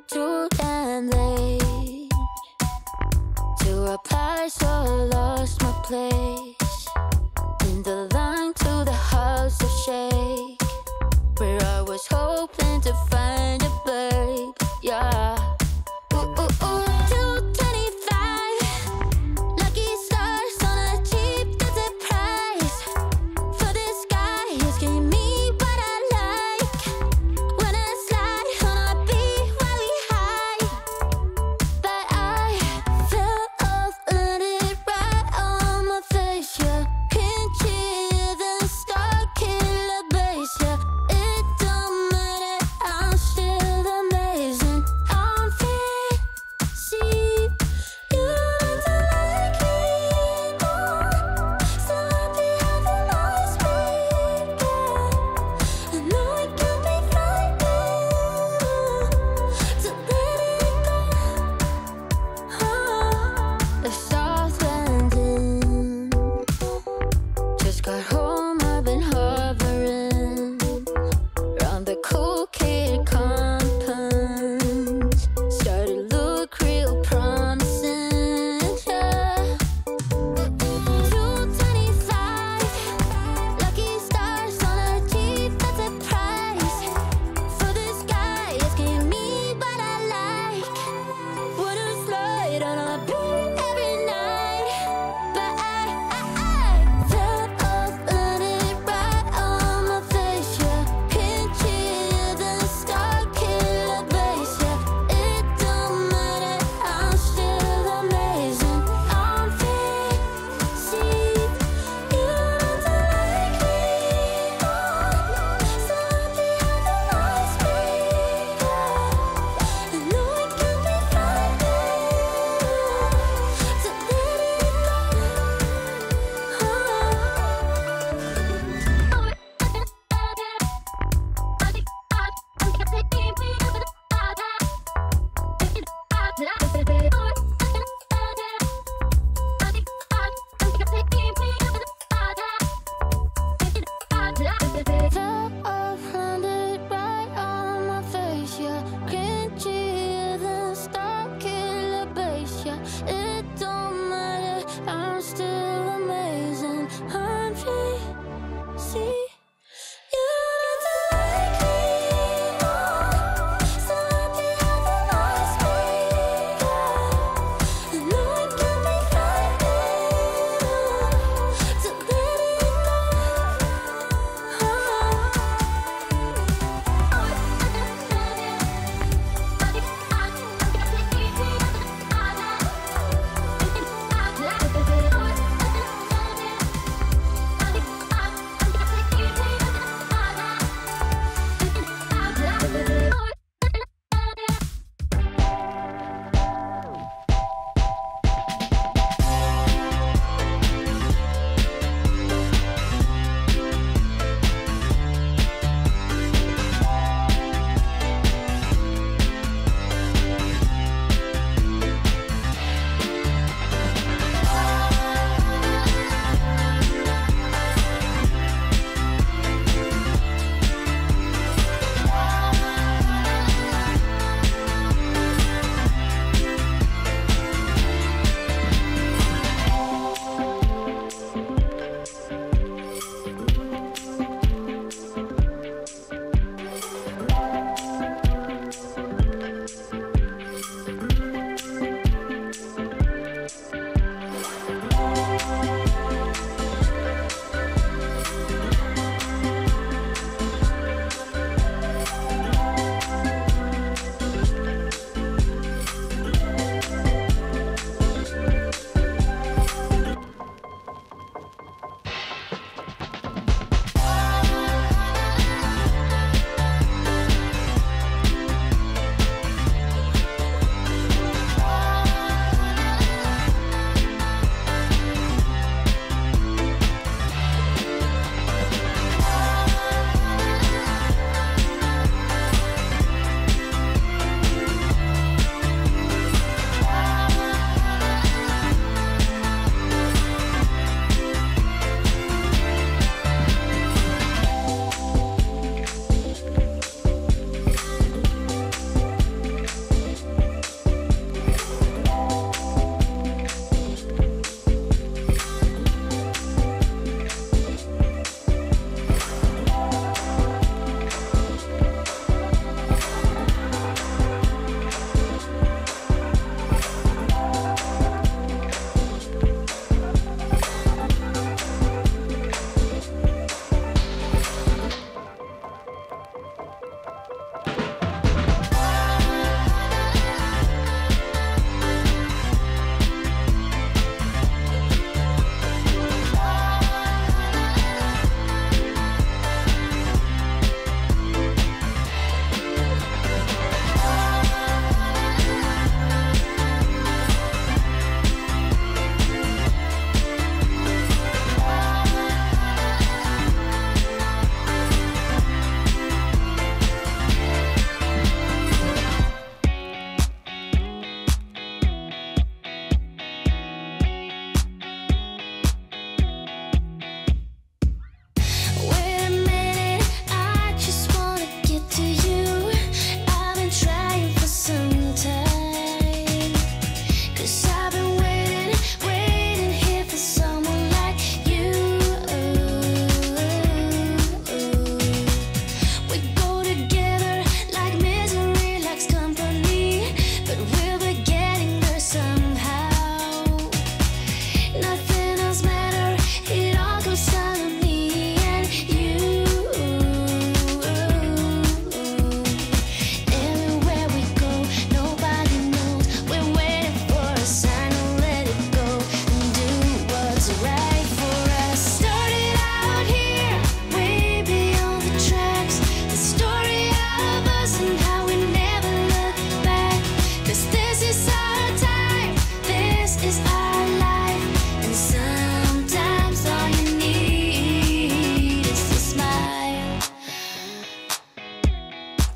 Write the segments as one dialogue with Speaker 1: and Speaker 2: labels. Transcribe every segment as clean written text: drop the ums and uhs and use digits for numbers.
Speaker 1: too damn late to apply, so I lost my place in the line to the house of shake, where I was hoping to find a babe. Yeah. Ooh, ooh, ooh. 225 lucky stars on a cheap visit price. For this guy, he's giving me what I like. When I slide on a beat while we high, but I fell off, landed right on my face.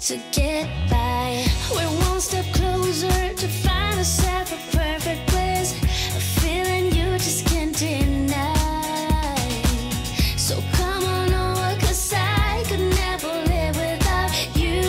Speaker 1: to get by. We're one step closer to find ourselves a perfect place, a feeling you just can't deny. So come on over, 'cause I could never live without you.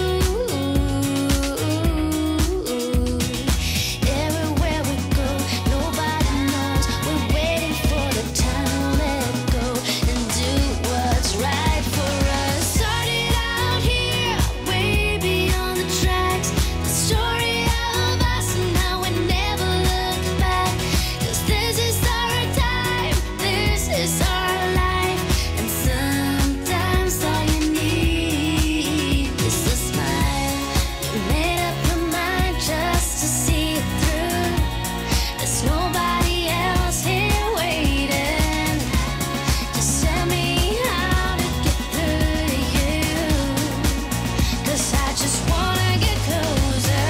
Speaker 1: Everywhere we go, nobody knows we're waiting for the time to let go and do what's right for us. Started out here, way beyond the tracks. The story of us and now we never look back. 'Cause this is our time, this is our life. And sometimes all you need is a smile. You made up your mind just to see it through. There's nobody else here waiting. Just tell me how to get through to you, 'cause I just wanna get closer.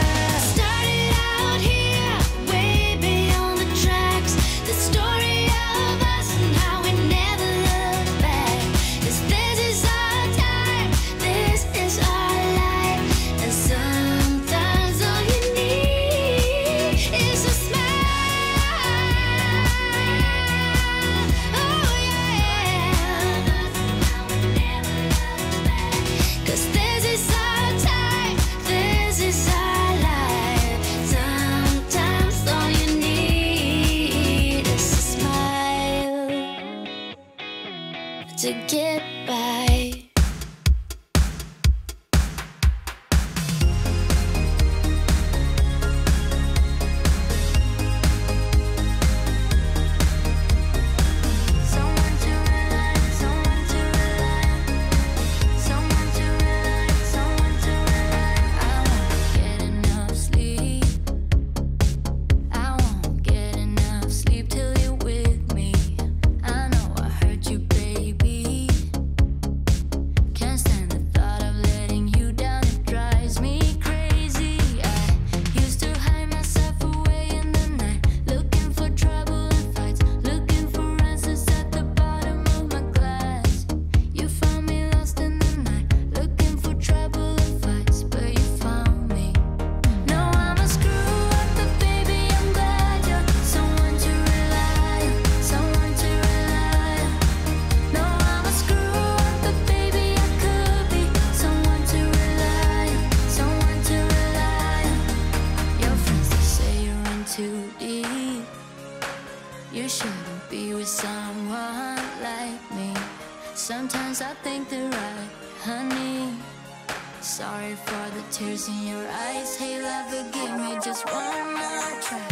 Speaker 1: Started out here, way beyond the tracks. The story of us and how we never look back. 'Cause this is our time, this is our life. And sometimes all you need is a smile. Oh yeah. 'Cause this is our time, this is our life. Sometimes all you need is a smile to get by. Someone to rely, someone to rely, someone to rely, someone to rely. I won't get enough sleep. I won't get enough sleep till you're with me. I know I hurt you, baby. Can't stand the thought of letting you down. It drives me crazy. I used to hide myself away in the night, looking for trouble and fights, looking for answers at the bottom of my glass. You found me lost in the night, looking for trouble and fights, but you found me. No, I'm a screw up, but baby, I'm glad you're someone to rely on, someone to rely on. No, I'm a screw up, but baby, I could be someone to rely on, someone to rely on. Your friends, they say you're in too deep. You shouldn't be with someone like me. Sometimes I think they're right, honey. Sorry for the tears in your eyes. Hey, love, forgive me just one more try.